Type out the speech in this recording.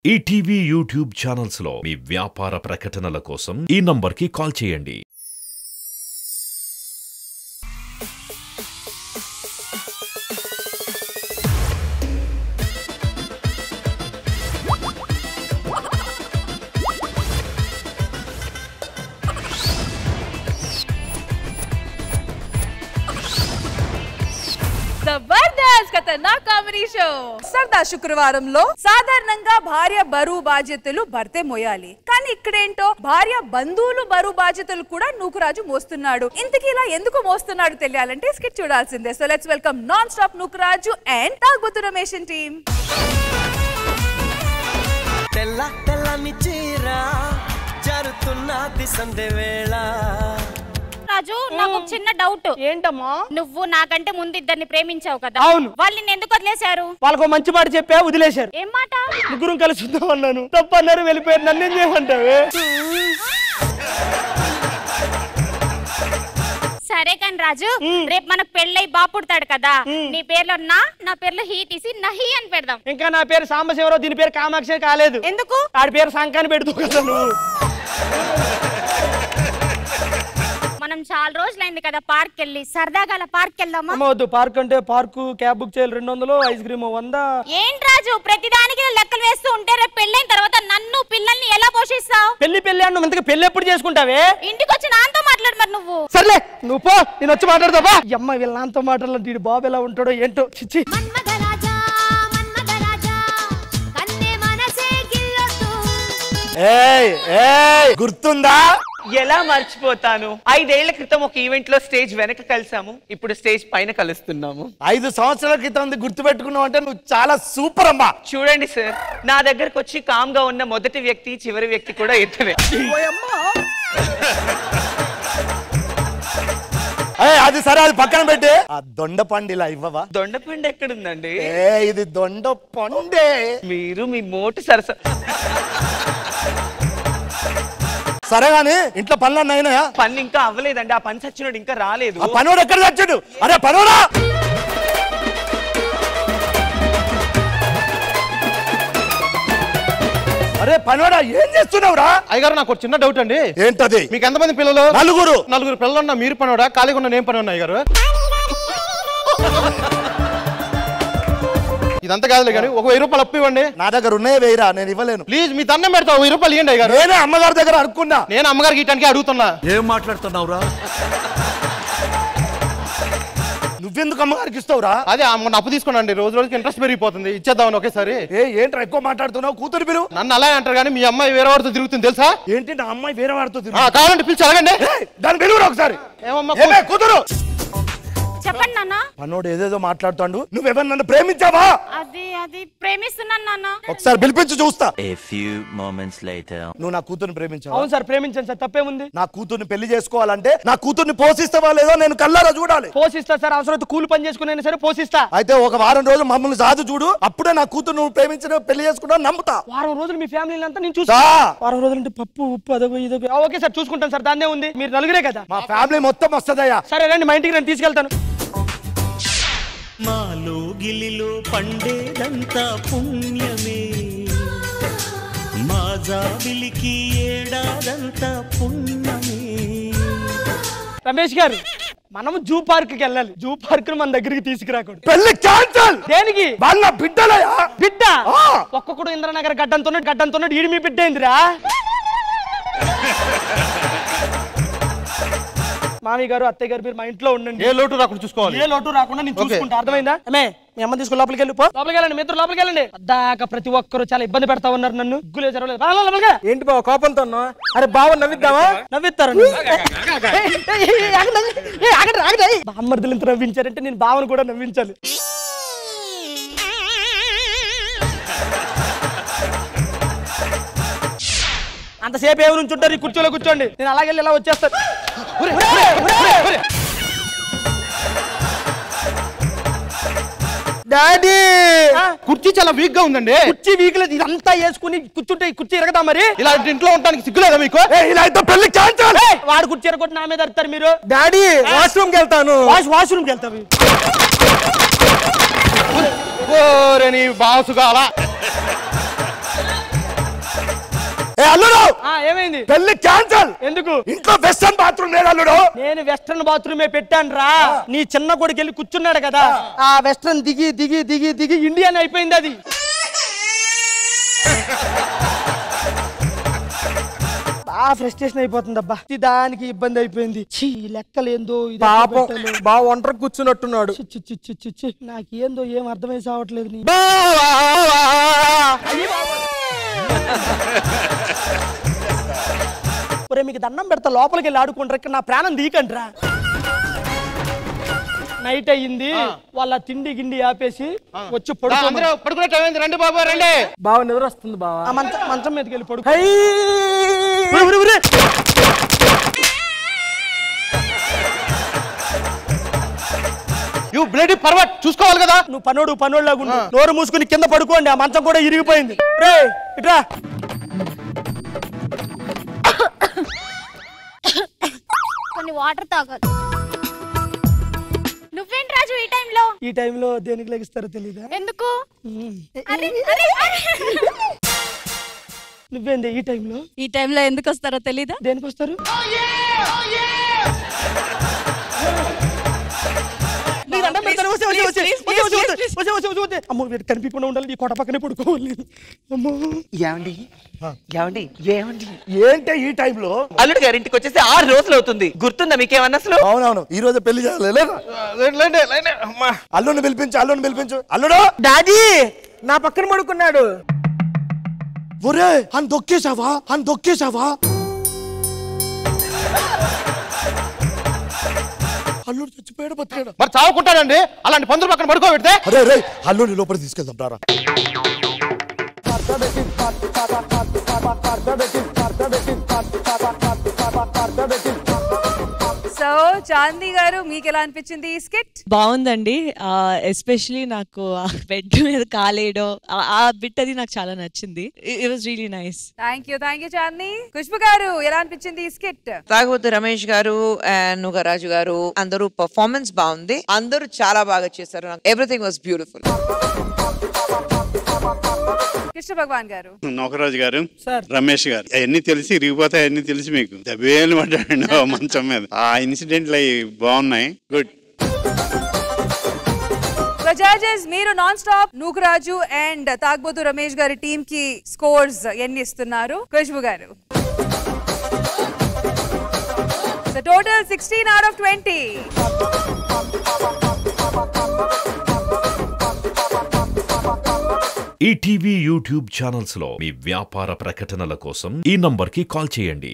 ETV YouTube channels లో మీ వ్యాపార ప్రకటనల కోసం ఈ నంబర్కి కాల్ చేయండి. జబర్దస్త్ ఖతర్నాక్ కామెడీ షో సరదా శుక్రవారంలో సాధారణంగా భార్య బరువు బాధ్యతలు భర్తే మోయాలి. కానీ ఇక్కడేంటో భార్య బంధువులు బరువు బాధ్యతలు కూడా నూకరాజు మోస్తున్నాడు. ఇంతకీ ఇలా ఎందుకు మోస్తున్నాడు తెలియాలంటే స్కిట్ చూడాల్సిందే. So let's welcome non stop Nookaraju and తాగుబోతు రమేష్ టీమ్. తెల్ల తెల్లని చీర జరుతున్నది సందే వేళ. రాజు నాకు ఒక చిన్న డౌట్. ఏంటమ్మా? నువ్వు నాకంటే ముందు ఇద్దరిని ప్రేమించావు కదా, అవును. వాళ్ళని ఎందుకు వదిలేశారు? వాళ్ళకు మంచి మాట చెప్పా, వదిలేశారు. ఏం మాట? ముగ్గురం కలిసి ఉందాం అన్నాను, తప్పన్నారు, వెళ్ళిపోయారు. నన్నేం చేయమంటావే? సరే కానీ రాజు, రేపు మనకు పెళ్ళై బాబు పుడతాడు కదా, నీ పేర్లో నా పేర్లో హీ తీసి నహి అని పెడదాం. ఇంకా నా పేరు సాంబశివరావు, దీని పేరు కామాక్షి కాలేదు. ఎందుకు? ఆడి పేరు సంకాన్ని పెడుతూ కదా నువ్వు. మనం చాలా రోజులైంది కదా పార్క్ వెళ్ళి, సరదాగా అలా పార్క్ వెళ్దామా? వద్దు, పార్క్ అంటే పార్కు క్యాబ్ బుక్ చేయాలి 200, ఐస్ క్రీమ్ 100. ఏంటి రాజు ప్రతిదానికి లెక్కలు వేస్తూ ఉంటే రేపు పెళ్ళైన తర్వాత నన్ను పిల్లల్ని ఎలా పోషిస్తావు? పెళ్లి అన్ను ఇంతకు పెళ్లి ఎప్పుడు చేసుకుంటావే? ఇంటికి వచ్చి నాతో మాట్లాడు మరి. నువ్వు సర్లే నువ్వు పో, నేను వచ్చి మాట్లాడతావా? అమ్మ వీళ్ళ నాతో మాట్లాడాలి, బాబు ఎలా ఉంటాడో ఏంటో. చిచ్చి గుర్తుందా? ఎలా మర్చిపోతాను. 5 ఏళ్ల క్రితం ఒక ఈవెంట్ లో స్టేజ్ వెనక కలిసాము, ఇప్పుడు స్టేజ్ పైన కలుస్తున్నాము. 5 సంవత్సరాల క్రితం గుర్తు పెట్టుకున్నావు అంటే నువ్వు చాలా సూపర్ అమ్మా. చూడండి సార్, నా దగ్గరకు వచ్చి కామ్ గా ఉన్న మొదటి వ్యక్తి చివరి వ్యక్తి కూడా ఇతనే. అది సరే, అది పక్కన పెట్టి ఆ దొండ పండు ఇలా ఇవ్వవా? దొండపండు ఎక్కడుందండి? ఇది దొండ పండే. మీరు మీ మోటు సరస. సరే గాని ఇంట్లో పనులు అన్నీ అయినాయా? పని ఇంకా అవ్వలేదండి, ఆ పని చచ్చినోడు ఇంకా రాలేదు. ఆ పనోడు ఎక్కడ చచ్చాడు? అరే పనోడా! అరే పనోడా, ఏం చేస్తున్నావురా? అయ్యగారు నాకు ఒక చిన్న డౌట్ అండి. ఏంటది? మీకు ఎంతమంది పిల్లలు? నలుగురు పిల్లలు ఉన్నా మీరు పనోడా, ఖాళీగా ఉన్న నేను పని అయ్యగారు? ఇదంతా కాదులే కానీ ఒక 1000 రూపాయలు అప్పు ఇవ్వండి. నా దగ్గర ఉన్నాయి, వేయరా, నేను ఇవ్వలేను. ప్లీజ్ మీ దండం పెడతా, 1000 రూపాయలు ఇవ్వండి అయ్యగారు. నేనే అమ్మగారి దగ్గర అనుకున్నా. నేను అమ్మగారికి ఇటానికి అడుగుతున్నా. ఏం మాట్లాడుతున్నావురా? నువ్వెందుకు అమ్మగారికి ఇస్తావురా? అదే మొన్న అప్పు తీసుకోండి, రోజు రోజుకి ఇంట్రెస్ట్ పెరిగిపోతుంది, ఇచ్చేద్దామని ఒకేసారి. ఏంట్రా ఎక్కువ మాట్లాడుతున్నావు? కూతురు పిలు. నన్ను అలా అంటారు కానీ మీ అమ్మాయి వేరే వాడితో తిరుగుతుంది తెలుసా? ఏంటి నా అమ్మాయి వేరే వాడితో కావాలంటే పిలిచి అడగండి. దాని పిలువురా ఒకసారి. ఏమమ్మా కూతురు? చెప్పండి నాన్న. పన్నోడు ఏదేదో మాట్లాడుతాడు. నువ్వెవరు నన్ను ప్రేమించావా? అది ప్రేమిస్తున్నాను నాన్న. ఒకసారి పిలిపించి చూస్తా. నువ్వు నా కూతుర్ని ప్రేమించావా? అవును సార్, ప్రేమించాను సార్, తప్పేముంది? నా కూతుర్ని పెళ్లి చేసుకోవాలంటే నా కూతుర్ని పోషిస్తావా లేదో నేను కల్లారా చూడాలి. పోషిస్తా సార్, అవసరం కూలి పని చేసుకునే సరే పోషిస్తా. అయితే ఒక వారం రోజులు మమ్మల్ని సాధు చూడు, అప్పుడే నా కూతురు నువ్వు ప్రేమించిన పెళ్లి చేసుకుంటా నమ్ముతా. వారం రోజులు మీ ఫ్యామిలీ అంతా నేను చూస్తా. వారం రోజులు అంటే పప్పు ఉప్పు అదొక ఇదొక. ఓకే సార్, చూసుకుంటాను సార్, దాన్నే ఉంది. మీరు నలుగురే కదా? మా ఫ్యామిలీ మొత్తం వస్తుందయ్యా. సరే రండి, మా ఇంటికి నేను తీసుకెళ్తాను. మాలో గిలిలో పండేదంతా పుణ్యమే, మా జాబిలికి ఏడాదంతా పుణ్యమే. రమేష్ గారు, మనం జూ పార్క్ కి వెళ్ళాలి. జూ పార్క్ మన దగ్గరికి తీసుకురాకూడదు. పెళ్లి క్యాన్సల్. దేనికి? వాళ్ళ బిడ్డలయా? బిడ్డ ఒక్కొక్కడు ఇంద్రనగర్ గడ్డంతో ఈడి మీ బిడ్డ ఏందిరా? మామి గారు, అత్తయ్య గారు, మీరు మా ఇంట్లో ఉండండి. ఏ లోటు రాకుండా చూసుకోవాలి. ఏ లోటు రాకుండా నేను చూసుకుంటా, అర్థమైందా? మీ అమ్మ తీసుకుని లోపలికి వెళ్ళి లోపలికి వెళ్ళండి, మీ ఇద్దరు లోపలికి వెళ్ళండి. దాకా ప్రతి ఒక్కరు చాలా ఇబ్బంది పెడతా ఉన్నారు నన్ను. ఏంటి బావ కోపంతో? అరే బావ నవ్విద్దామా? నవ్విస్తారు. బామ్మర్దులు ఇంత నవ్వించారంటే నేను బావను కూడా నవ్వించాలి. అంతసేపు ఏమి నుంచి ఉంటారు? ఈ కుర్చీలో కూర్చోండి, నేను అలాగే ఇలా వచ్చేస్తాను. డాడీ, కుర్చీ చాలా వీక్ గా ఉందండి. కుర్చీ వీక్ లేదు, ఇదంతా వేసుకుని కూర్చుంటే కుర్చీ ఎరగదా? మరి ఇలాంటి ఇంట్లో ఉండడానికి సిగ్గులేదా మీకు? ఇలా అయితే పెళ్లి క్యాన్సల్. వాడు కుర్చీ ఎరగొట్టి నా మీద అరుతారు మీరు. డాడీ, వాష్రూమ్ కి వెళ్తాను. వాష్రూమ్ కి వెళ్తాను. ఓరే నీ బాసుగా అలా అల్లుడు ఏమైంది? పెళ్లి క్యాన్సల్. ఎందుకు? ఇంట్లో వెస్టర్న్ బాత్రూమ్ లేదు అల్లుడు. నేను వెస్ట్రన్ బాత్రూమే పెట్టాను రా. నీ చిన్న కొడుకు వెళ్ళి కూర్చున్నాడు కదా, ఆ వెస్ట్రన్ దిగి దిగి దిగి దిగి ఇండియన్ అయిపోయింది అది. ఫ్రస్ట్రేషన్ అయిపోతుంది అబ్బా, దానికి ఇబ్బంది అయిపోయింది. లెక్కలేందో బావ ఒంటరి కూర్చున్నట్టున్నాడు. నాకేందో ఏం అర్థమై సావట్లేదు. మీకు దండం పెడతా, లోపలికి వెళ్ళి ఆడుకుంటారు, ఇక్కడ నా ప్రాణం దీకంట్రా. నైట్ అయ్యింది, వాళ్ళ తిండి గిండి ఆపేసి వచ్చి పడుకునే రండి బాబా రండి. బావ నిద్ర వస్తుంది బావ, మంచం మీదకి వెళ్ళి పడుకో. యు బ్లడీ పర్వట్, చూసుకోవాలి కదా. నువ్వు పనోడులాగా ఉండు. నోరు మూసుకుని కింద పడుకోండి, ఆ మంచం కూడా ఇరిగిపోయింది. రే ఇట్రా. కొన్ని వాటర్ తాగాలి. నువ్వేంటి రాజు ఈ టైంలో దేనికి లెగిస్తారో తెలీదా? ఎందుకు? నువ్వేంది ఈ టైంలో ఎందుకు వస్తారో తెలీదా? దేనికి వస్తారు? కనిపించకుండా ఉండాలి, నీ కోట పక్కనే పడుకోవాలి. ఏంటి ఈ టైంలో? అల్లుడు గారి ఇంటికి వచ్చేసి 6 రోజులు అవుతుంది, గుర్తుందా మీకేమన్నా అసలు? అవునవును, ఈ రోజు పెళ్లి చేయాలి. అల్లుడిని పిలిపించు. అల్లుడు డాడీ నా పక్కన పడుకున్నాడు. ఒరే అని దొక్కేశావా? అల్లుడు చచ్చిపోయాడు, బతికాడు. మరి చావుకుంటాడండి, అలాంటి పందులు పక్కన పడుకోబెడితే. అరే రే, అల్లుడిని లోపలికి తీసుకెళ్దాం రారా. సో చాందీ గారు, మీకు ఎలా అనిపించింది ఈ స్కిట్? బాగుందండి, ఎస్పెషలీ నాకు బెడ్ మీద కాలేయడం ఆ బిట్ అది నాకు చాలా నచ్చింది. It was really nice. Thank you Chandi. Khushbu గారు, ఎలా అనిపించింది ఈ స్కిట్? తాగుబోతు రమేష్ గారు అండ్ నుగరాజు గారు అందరూ పర్ఫార్మెన్స్ బాగుంది, అందరూ చాలా బాగా చేశారు. Everything was beautiful. Krishna Bhagavan garu, Nookaraju గారు, రమేష్ గారు, అవన్నీ తెలిసి ఇరిగిపోతాయి, అన్ని తెలిసి మీకు దెబ్బేలు పడ్డాడు మంచం మీద. ఆ ఇన్సిడెంట్లు అవి బాగున్నాయి, గుడ్. జడ్జెస్, మీరు non stop Nookaraju and Thagubothu Ramesh గారి టీమ్ కి స్కోర్స్ ఎన్ని ఇస్తున్నారు? Khushbu garu, total 16 out of 20. ETV YouTube channels లో మీ వ్యాపార ప్రకటనల కోసం ఈ నంబర్ కి కాల్ చేయండి.